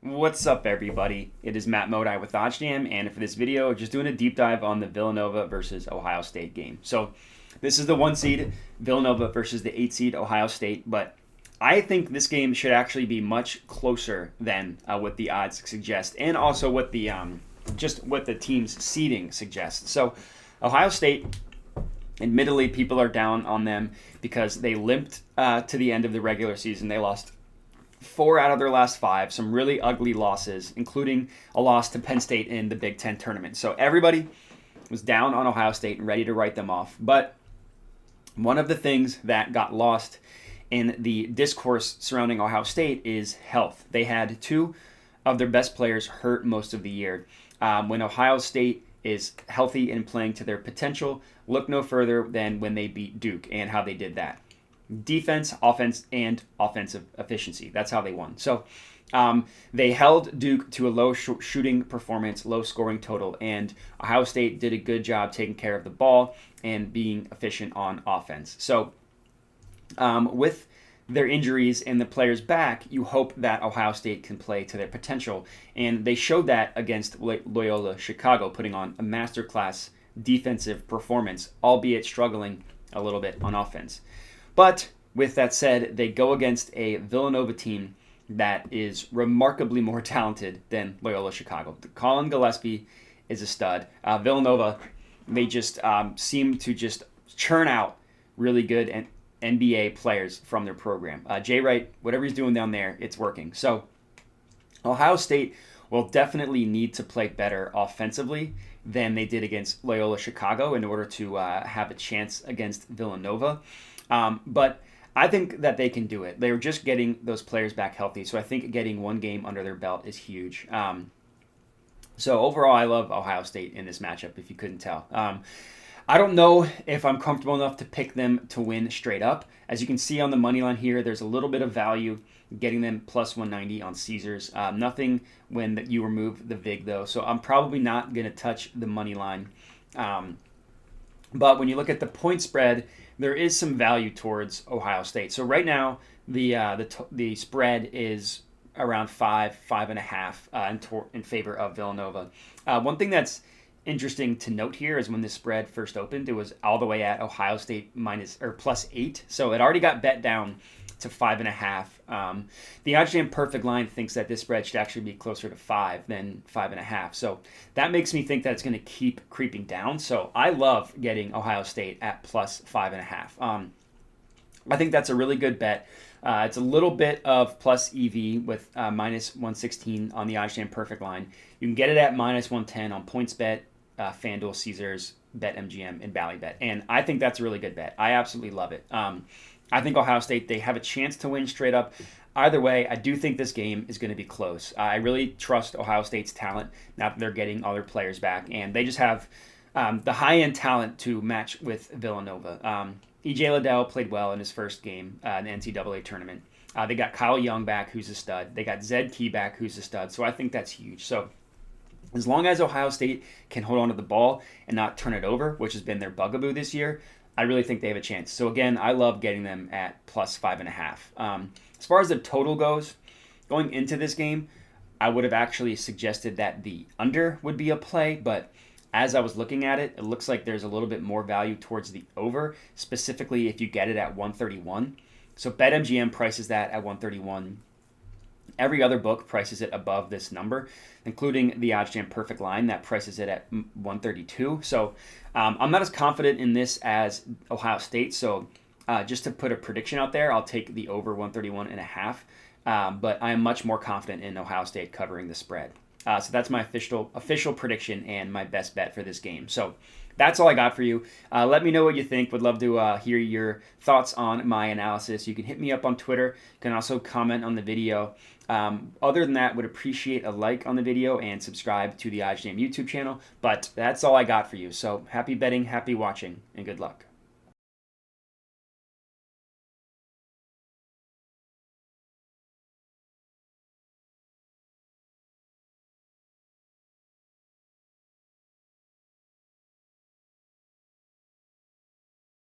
What's up, everybody? It is Matt Modi with OddsJam, and for this video, just doing a deep dive on the Villanova versus Ohio State game. So this is the 1 seed Villanova versus the 8 seed Ohio State, but I think this game should actually be much closer than what the odds suggest, and also what the just what the team's seeding suggests. So Ohio State, admittedly, people are down on them because they limped to the end of the regular season. They lost 4 out of their last 5, some really ugly losses, including a loss to Penn State in the Big Ten tournament. So everybody was down on Ohio State and ready to write them off. But one of the things that got lost in the discourse surrounding Ohio State is health. They had 2 of their best players hurt most of the year. When Ohio State is healthy and playing to their potential, look no further than when they beat Duke and how they did that. Defense, offense, and offensive efficiency. That's how they won. So they held Duke to a low shooting performance, low scoring total, and Ohio State did a good job taking care of the ball and being efficient on offense. So with their injuries and the players back, you hope that Ohio State can play to their potential. And they showed that against Loyola Chicago, putting on a masterclass defensive performance, albeit struggling a little bit on offense. But with that said, they go against a Villanova team that is remarkably more talented than Loyola Chicago. Colin Gillespie is a stud. Villanova, they just seem to just churn out really good NBA players from their program. Jay Wright, whatever he's doing down there, it's working. So Ohio State will definitely need to play better offensively than they did against Loyola Chicago in order to have a chance against Villanova. But I think that they can do it. They're just getting those players back healthy. So I think getting 1 game under their belt is huge. So overall, I love Ohio State in this matchup, if you couldn't tell. I don't know if I'm comfortable enough to pick them to win straight up. As you can see on the money line here, there's a little bit of value getting them plus 190 on Caesars. Nothing when you remove the VIG, though. So I'm probably not going to touch the money line. But when you look at the point spread, there is some value towards Ohio State. So right now, the spread is around 5.5 in favor of Villanova. One thing that's interesting to note here is when this spread first opened, it was all the way at Ohio State plus 8. So it already got bet down to 5.5. The OddsJam perfect line thinks that this spread should actually be closer to 5 than 5.5. So that makes me think that it's going to keep creeping down. So I love getting Ohio State at plus 5.5. I think that's a really good bet. It's a little bit of plus EV with minus 116 on the OddsJam perfect line. You can get it at minus 110 on PointsBet, FanDuel, Caesars, BetMGM, and Ballybet. And I think that's a really good bet. I absolutely love it. I think Ohio State, they have a chance to win straight up. Either way, I do think this game is going to be close. I really trust Ohio State's talent now that they're getting all their players back. And they just have the high-end talent to match with Villanova. E.J. Liddell played well in his first game in the NCAA tournament. They got Kyle Young back, who's a stud. They got Zed Key back, who's a stud. So I think that's huge. So as long as Ohio State can hold on to the ball and not turn it over, which has been their bugaboo this year, I really think they have a chance. So again, I love getting them at plus 5.5. As far as the total goes, going into this game, I would have actually suggested that the under would be a play, but as I was looking at it, it looks like there's a little bit more value towards the over, specifically if you get it at 131. So BetMGM prices that at 131. Every other book prices it above this number, including the OddsJam perfect line that prices it at 132. So I'm not as confident in this as Ohio State. So just to put a prediction out there, I'll take the over 131.5. But I am much more confident in Ohio State covering the spread. So that's my official prediction and my best bet for this game. So that's all I got for you. Let me know what you think. Would love to hear your thoughts on my analysis. You can hit me up on Twitter. You can also comment on the video. Other than that, would appreciate a like on the video and subscribe to the OddsJam YouTube channel. But that's all I got for you. So happy betting, happy watching, and good luck.